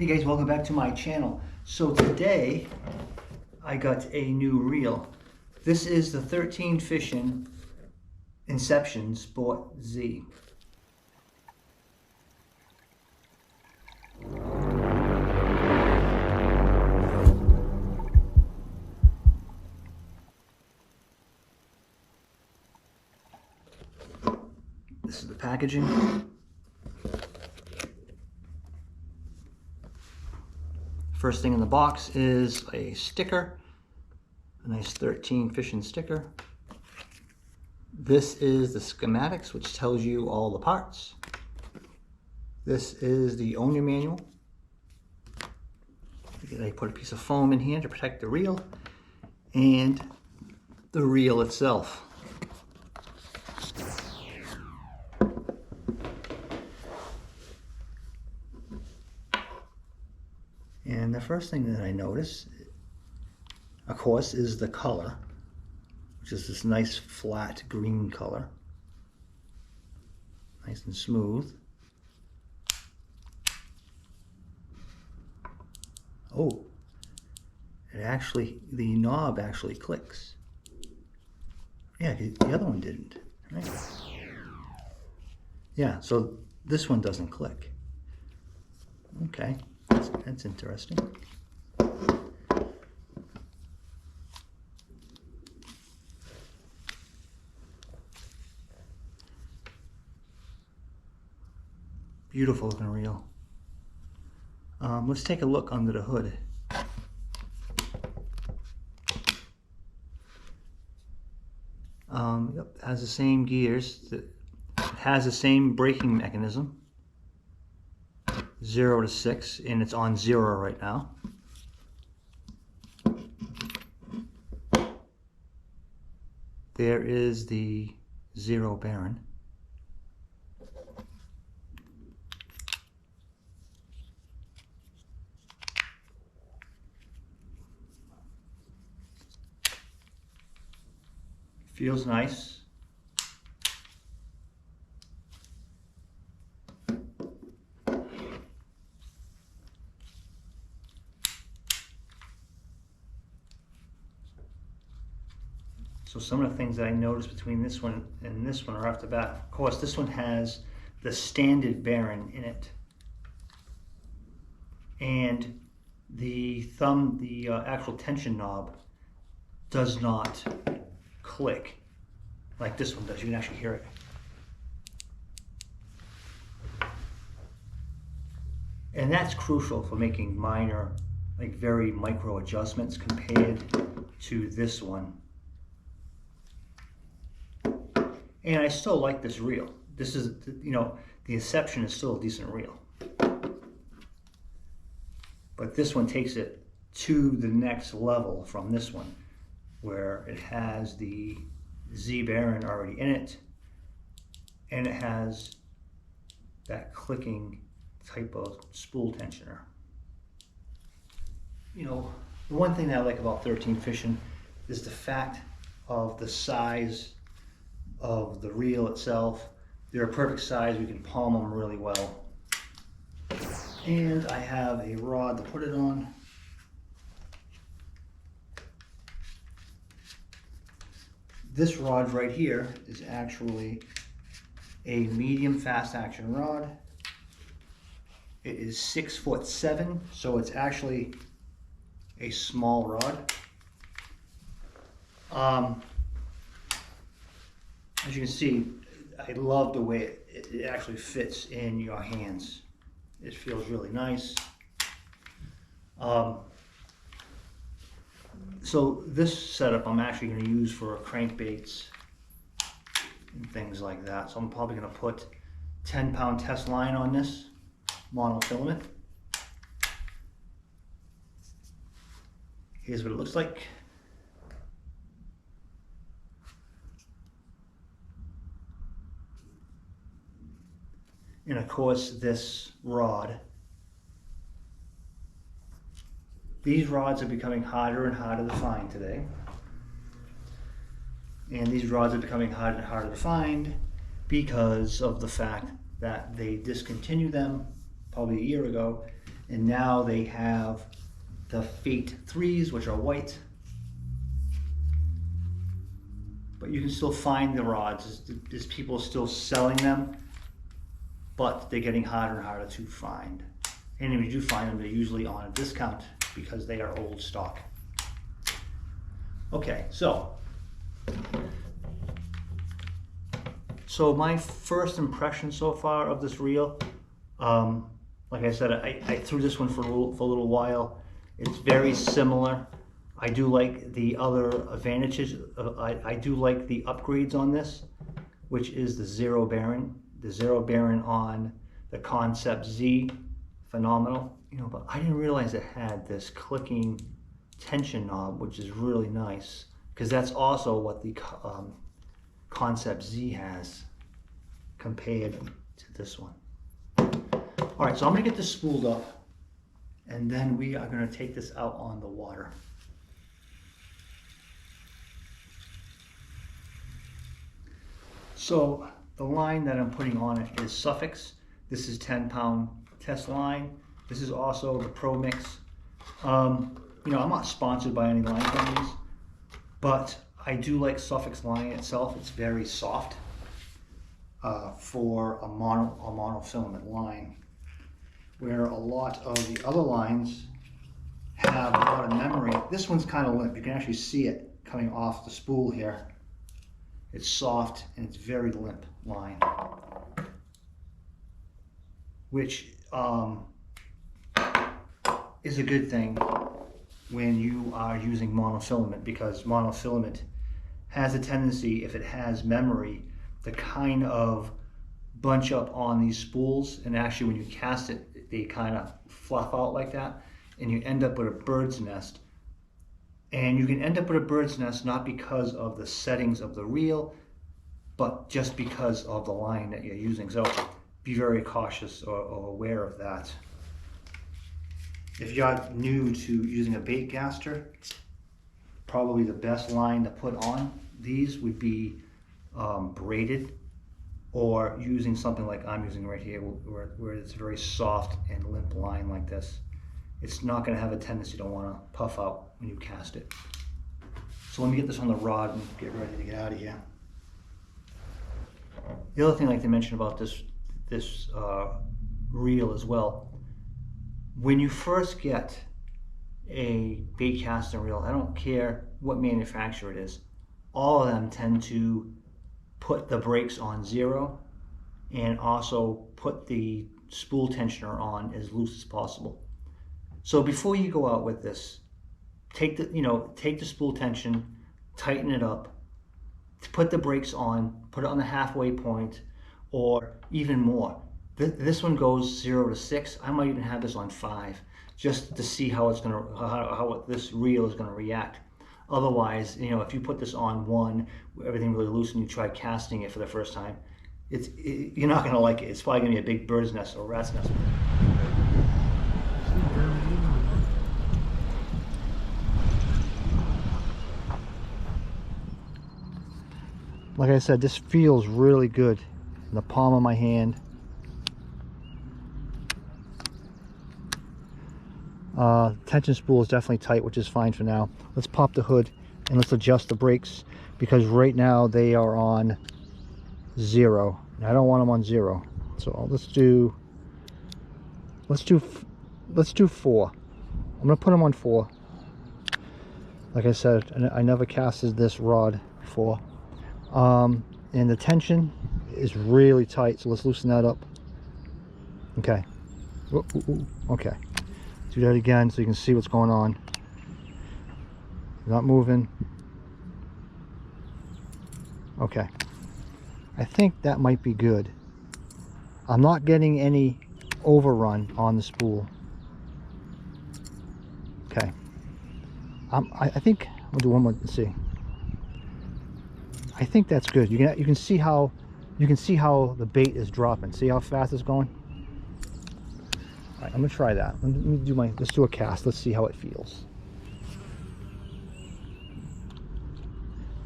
Hey guys, welcome back to my channel. So today I got a new reel. This is the 13 Fishing Inception Sport Z. This is the packaging. First thing in the box is a sticker, a nice 13 Fishing sticker. This is the schematics, which tells you all the parts. This is the owner manual. They put a piece of foam in here to protect the reel and the reel itself. And the first thing that I notice, of course, is the color, which is this nice flat green color. Nice and smooth. Oh, the knob actually clicks. Yeah, the other one didn't, right? Yeah, so this one doesn't click. Okay. That's interesting. Beautiful looking reel. Let's take a look under the hood. Yep, it has the same gears. It has the same braking mechanism. 0 to 6, and it's on 0 right now. There is the 0 bearing. Feels nice. So some of the things that I noticed between this one and this one are off the bat. Of course, this one has the standard bearing in it. And the actual tension knob does not click like this one does. You can actually hear it. And that's crucial for making minor, like very micro adjustments compared to this one. And I still like this reel. This is, you know, the Inception is still a decent reel. But this one takes it to the next level from this one, where it has the Z bearing already in it, and it has that clicking type of spool tensioner. You know, the one thing that I like about 13 Fishing is the fact of the size of the reel itself. They're a perfect size. We can palm them really well. And I have a rod to put it on. This rod right here is actually a medium fast action rod. It is 6'7", so it's actually a small rod. As you can see, I love the way it actually fits in your hands. It feels really nice. So this setup I'm actually going to use for crankbaits and things like that. So I'm probably going to put 10-pound test line on this monofilament. Here's what it looks like. And of course, this rod. These rods are becoming harder and harder to find today. And these rods are becoming harder and harder to find because of the fact that they discontinued them probably a year ago, And now they have the Fate 3s, which are white. But you can still find the rods. There's people still selling them, but they're getting harder and harder to find. And if you do find them, they're usually on a discount because they are old stock. Okay, so my first impression so far of this reel, like I said, I threw this one for a little while. It's very similar. I do like the other advantages. I do like the upgrades on this, which is the zero bearing. The zero bearing on the Concept Z, phenomenal. You know, but I didn't realize it had this clicking tension knob, which is really nice, because that's also what the Concept Z has compared to this one. All right, so I'm gonna get this spooled up, and then we are gonna take this out on the water. So the line that I'm putting on it is Suffix. This is 10-pound test line. This is also the Pro Mix. You know, I'm not sponsored by any line companies, but I do like Suffix line itself. It's very soft for a monofilament line, where a lot of the other lines have a lot of memory. This one's kind of limp. You can actually see it coming off the spool here. It's soft and it's very limp line, which is a good thing when you are using monofilament, because monofilament has a tendency, if it has memory, to kind of bunch up on these spools, and actually when you cast it, they kind of fluff out like that, and you end up with a bird's nest. And you can end up with a bird's nest not because of the settings of the reel, but just because of the line that you're using. So be very cautious or aware of that. If you're new to using a bait caster, probably the best line to put on these would be braided, or using something like I'm using right here, where it's very soft and limp line like this. It's not going to have a tendency to want to puff out when you cast it. So let me get this on the rod and get ready to get out of here. The other thing I'd like to mention about this reel as well, when you first get a bait casting reel, I don't care what manufacturer it is, all of them tend to put the brakes on 0 and also put the spool tensioner on as loose as possible. So before you go out with this, take the spool tension, tighten it up, put the brakes on, put it on the halfway point, or even more. This one goes 0 to 6. I might even have this on 5, just to see how it's gonna, how this reel is gonna react. Otherwise, you know, if you put this on 1, everything really loose, and you try casting it for the first time, you're not gonna like it. It's probably gonna be a big bird's nest or rat's nest. Like I said, this feels really good in the palm of my hand. Tension spool is definitely tight, which is fine for now. Let's pop the hood and let's adjust the brakes, because right now they are on 0. And I don't want them on 0. So let's do 4. I'm gonna put them on 4. Like I said, I never casted this rod before. And the tension is really tight, so let's loosen that up. Okay. Okay. Do that again so you can see what's going on. Not moving. Okay. I think that might be good. I'm not getting any overrun on the spool. Okay. I think I'll do one more and see. I think that's good. You can see how the bait is dropping. See how fast it's going? All right, I'm gonna try that. Let's do a cast. Let's see how it feels.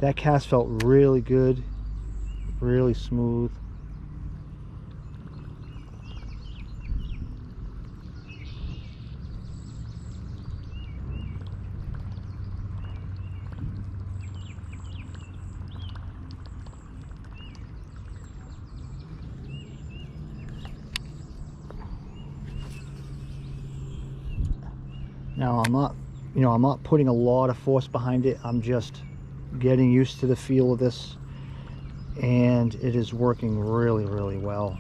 That cast felt really good, really smooth. Now I'm not putting a lot of force behind it. I'm just getting used to the feel of this, and it is working really, really well.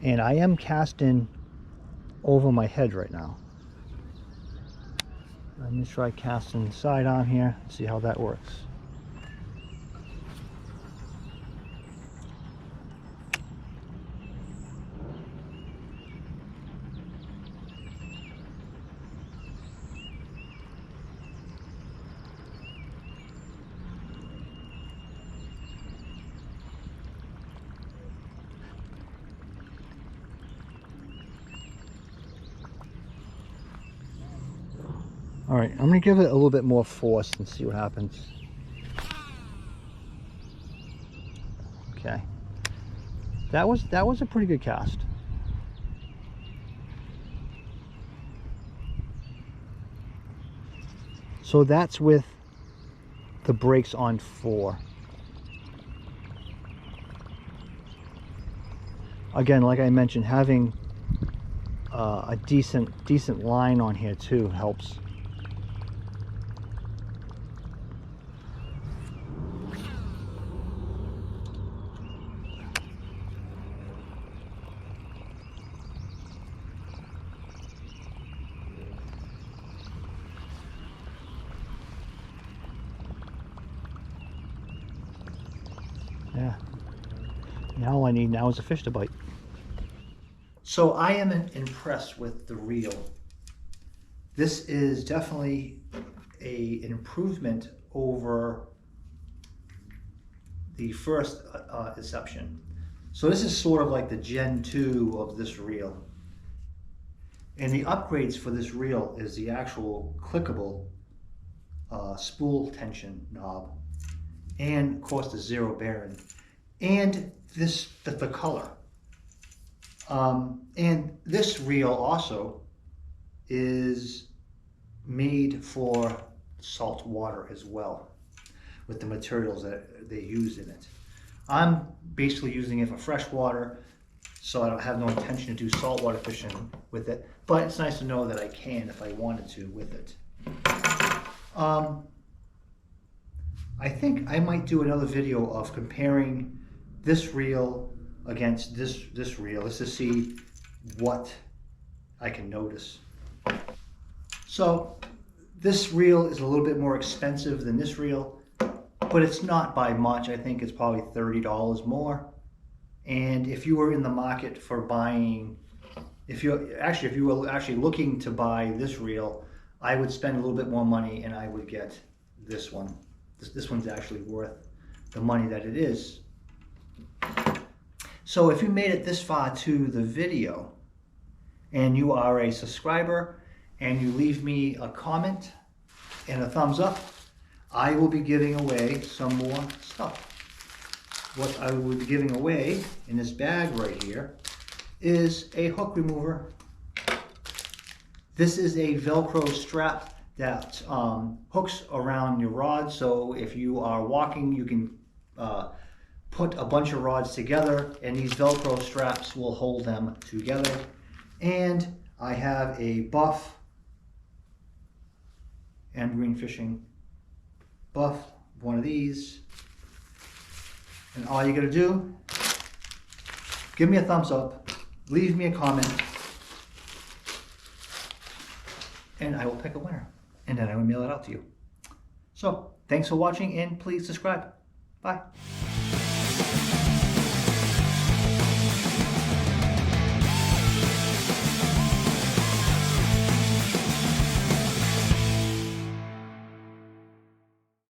And I am casting over my head right now. Let me try casting side on here, see how that works. All right, I'm gonna give it a little bit more force and see what happens. Okay, that was a pretty good cast. So that's with the brakes on 4. Again, like I mentioned, having a decent line on here too helps. Yeah. Now all I need now is a fish to bite. So I am impressed with the reel. This is definitely an improvement over the first Inception. So this is sort of like the Gen 2 of this reel. And the upgrades for this reel is the actual clickable spool tension knob, and of course the zero bearing, and the color. And this reel also is made for salt water as well, with the materials that they use in it. I'm basically using it for fresh water, so I don't have no intention to do saltwater fishing with it, but it's nice to know that I can if I wanted to with it. I think I might do another video of comparing this reel against this reel, just to see what I can notice. So this reel is a little bit more expensive than this reel, but it's not by much. I think it's probably $30 more. And if you were in the market for buying, if you were actually looking to buy this reel, I would spend a little bit more money and I would get this one. This one's actually worth the money that it is. So if you made it this far to the video and you are a subscriber and you leave me a comment and a thumbs up, I will be giving away some more stuff. What I will be giving away in this bag right here is a hook remover. This is a Velcro strap that hooks around your rod, so if you are walking, you can put a bunch of rods together, and these Velcro straps will hold them together. And I have a buff and green fishing buff, one of these. And all you gotta do, give me a thumbs up, leave me a comment, and I will pick a winner. And then I will mail it out to you. So, thanks for watching, and please subscribe. Bye.